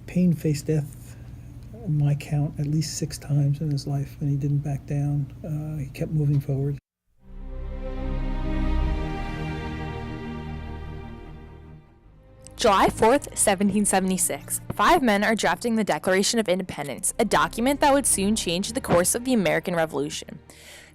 Paine faced death, on my count, at least 6 times in his life, and he didn't back down. He kept moving forward. July 4th, 1776. 5 men are drafting the Declaration of Independence, a document that would soon change the course of the American Revolution.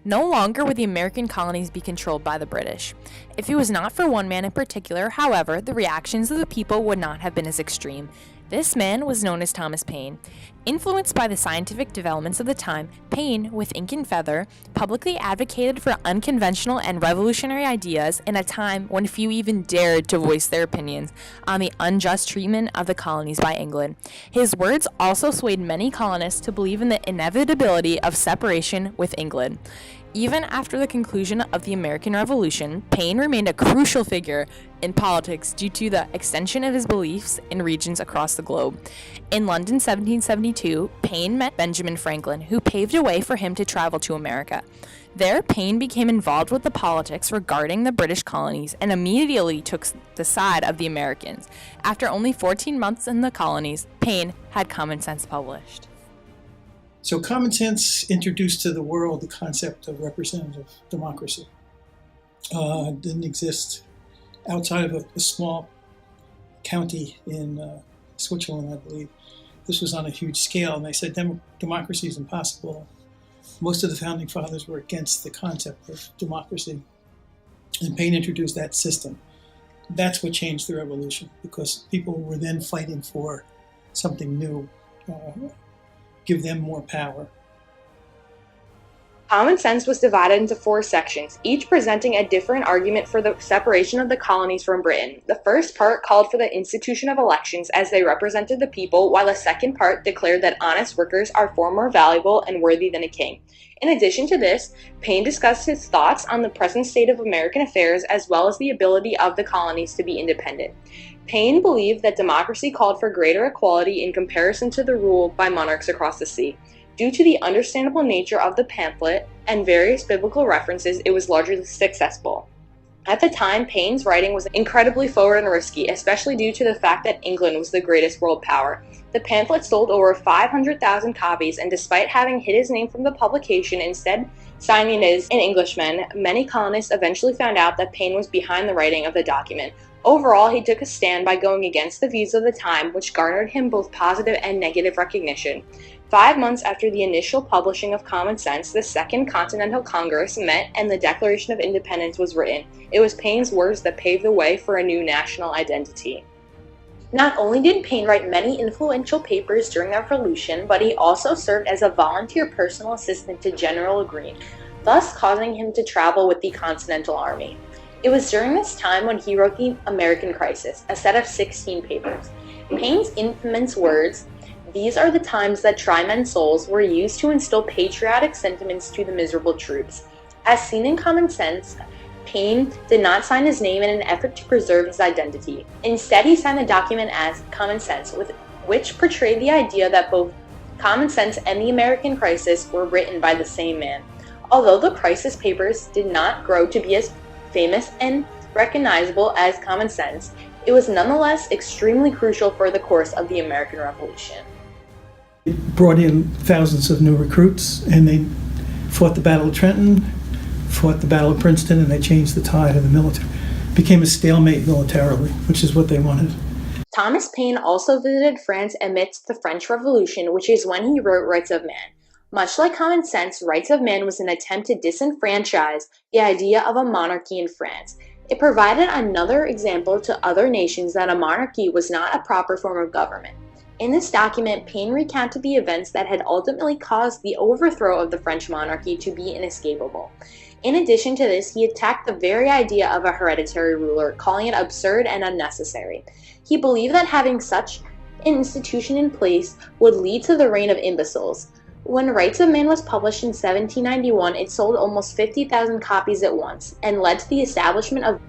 No longer would the American colonies be controlled by the British. If it was not for one man in particular, however, the reactions of the people would not have been as extreme. This man was known as Thomas Paine. Influenced by the scientific developments of the time, Paine, with ink and feather, publicly advocated for unconventional and revolutionary ideas in a time when few even dared to voice their opinions on the unjust treatment of the colonies by England. His words also swayed many colonists to believe in the inevitability of separation with England. Even after the conclusion of the American Revolution, Paine remained a crucial figure in politics due to the extension of his beliefs in regions across the globe. In London 1772, Paine met Benjamin Franklin, who paved a way for him to travel to America. There, Paine became involved with the politics regarding the British colonies and immediately took the side of the Americans. After only 14 months in the colonies, Paine had Common Sense published. So Common Sense introduced to the world the concept of representative democracy. It didn't exist outside of a small county in Switzerland, I believe. This was on a huge scale, and they said democracy is impossible. Most of the founding fathers were against the concept of democracy, and Paine introduced that system. That's what changed the revolution, because people were then fighting for something new, give them more power. Common Sense was divided into 4 sections, each presenting a different argument for the separation of the colonies from Britain. The first part called for the institution of elections as they represented the people, while the second part declared that honest workers are far more valuable and worthy than a king. In addition to this, Paine discussed his thoughts on the present state of American affairs as well as the ability of the colonies to be independent. Paine believed that democracy called for greater equality in comparison to the rule by monarchs across the sea. Due to the understandable nature of the pamphlet and various biblical references, it was largely successful. At the time, Paine's writing was incredibly forward and risky, especially due to the fact that England was the greatest world power. The pamphlet sold over 500,000 copies, and despite having hid his name from the publication, instead signing it as an Englishman, many colonists eventually found out that Paine was behind the writing of the document. Overall, he took a stand by going against the views of the time, which garnered him both positive and negative recognition. 5 months after the initial publishing of Common Sense, the Second Continental Congress met and the Declaration of Independence was written. It was Paine's words that paved the way for a new national identity. Not only did Paine write many influential papers during the Revolution, but he also served as a volunteer personal assistant to General Greene, thus causing him to travel with the Continental Army. It was during this time when he wrote The American Crisis, a set of 16 papers. Paine's infamous words, "These are the times that try men's souls," were used to instill patriotic sentiments to the miserable troops. As seen in Common Sense, Paine did not sign his name in an effort to preserve his identity. Instead, he signed the document as Common Sense, which portrayed the idea that both Common Sense and The American Crisis were written by the same man. Although the Crisis papers did not grow to be as famous and recognizable as Common Sense, it was nonetheless extremely crucial for the course of the American Revolution. It brought in thousands of new recruits, and they fought the Battle of Trenton, fought the Battle of Princeton, and they changed the tide of the military. It became a stalemate militarily, which is what they wanted. Thomas Paine also visited France amidst the French Revolution, which is when he wrote Rights of Man. Much like Common Sense, Rights of Man was an attempt to disenfranchise the idea of a monarchy in France. It provided another example to other nations that a monarchy was not a proper form of government. In this document, Paine recounted the events that had ultimately caused the overthrow of the French monarchy to be inescapable. In addition to this, he attacked the very idea of a hereditary ruler, calling it absurd and unnecessary. He believed that having such an institution in place would lead to the reign of imbeciles. When Rights of Man was published in 1791, it sold almost 50,000 copies at once and led to the establishment of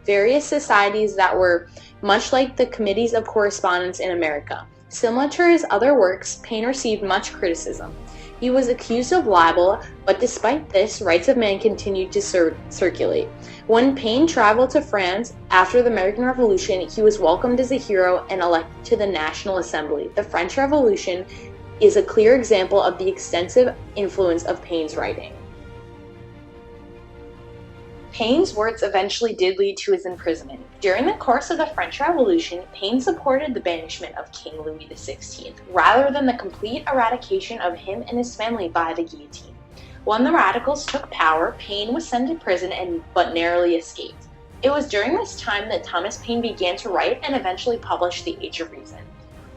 various societies that were much like the Committees of Correspondence in America. Similar to his other works, Paine received much criticism. He was accused of libel, but despite this, rights of man continued to circulate. When Paine traveled to France after the American Revolution, he was welcomed as a hero and elected to the National Assembly. The French Revolution is a clear example of the extensive influence of Paine's writing. Paine's works eventually did lead to his imprisonment. During the course of the French Revolution, Paine supported the banishment of King Louis XVI, rather than the complete eradication of him and his family by the guillotine. When the radicals took power, Paine was sent to prison but narrowly escaped. It was during this time that Thomas Paine began to write and eventually publish The Age of Reason.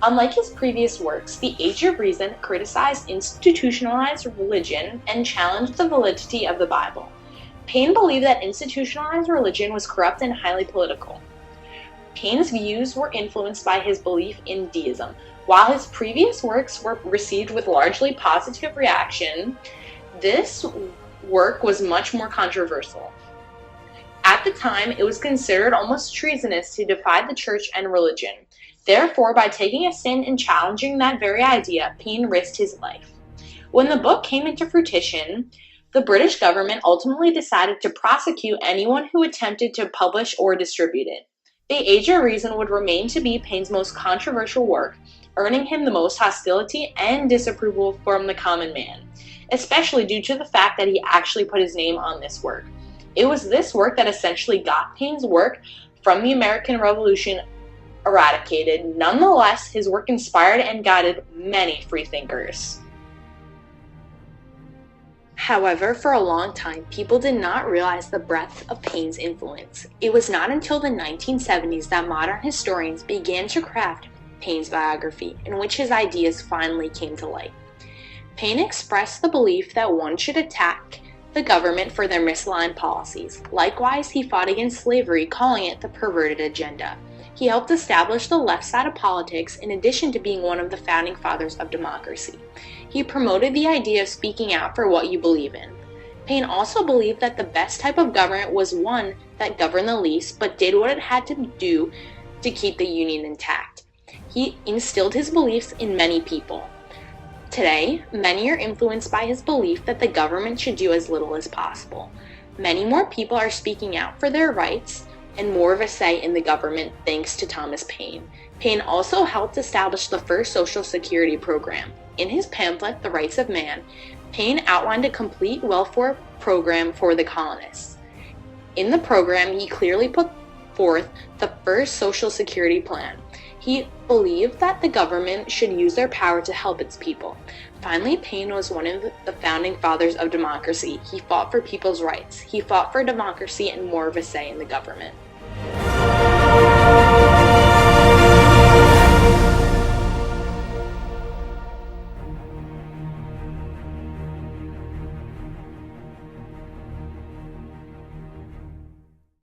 Unlike his previous works, The Age of Reason criticized institutionalized religion and challenged the validity of the Bible. Paine believed that institutionalized religion was corrupt and highly political. Paine's views were influenced by his belief in deism. While his previous works were received with largely positive reaction, this work was much more controversial. At the time, it was considered almost treasonous to divide the church and religion. Therefore, by taking a stand and challenging that very idea, Paine risked his life. When the book came into fruition, the British government ultimately decided to prosecute anyone who attempted to publish or distribute it. The Age of Reason would remain to be Paine's most controversial work, earning him the most hostility and disapproval from the common man, especially due to the fact that he actually put his name on this work. It was this work that essentially got Paine's work from the American Revolution eradicated. Nonetheless, his work inspired and guided many freethinkers. However, for a long time, people did not realize the breadth of Paine's influence. It was not until the 1970s that modern historians began to craft Paine's biography, in which his ideas finally came to light. Paine expressed the belief that one should attack the government for their misaligned policies. Likewise, he fought against slavery, calling it the perverted agenda. He helped establish the left side of politics in addition to being one of the founding fathers of democracy. He promoted the idea of speaking out for what you believe in. Paine also believed that the best type of government was one that governed the least but did what it had to do to keep the Union intact. He instilled his beliefs in many people. Today, many are influenced by his belief that the government should do as little as possible. Many more people are speaking out for their rights and more of a say in the government thanks to Thomas Paine. Paine also helped establish the first Social Security program. In his pamphlet, The Rights of Man, Paine outlined a complete welfare program for the colonists. In the program, he clearly put forth the first Social Security plan. He believed that the government should use their power to help its people. Finally, Paine was one of the founding fathers of democracy. He fought for people's rights. He fought for democracy and more of a say in the government.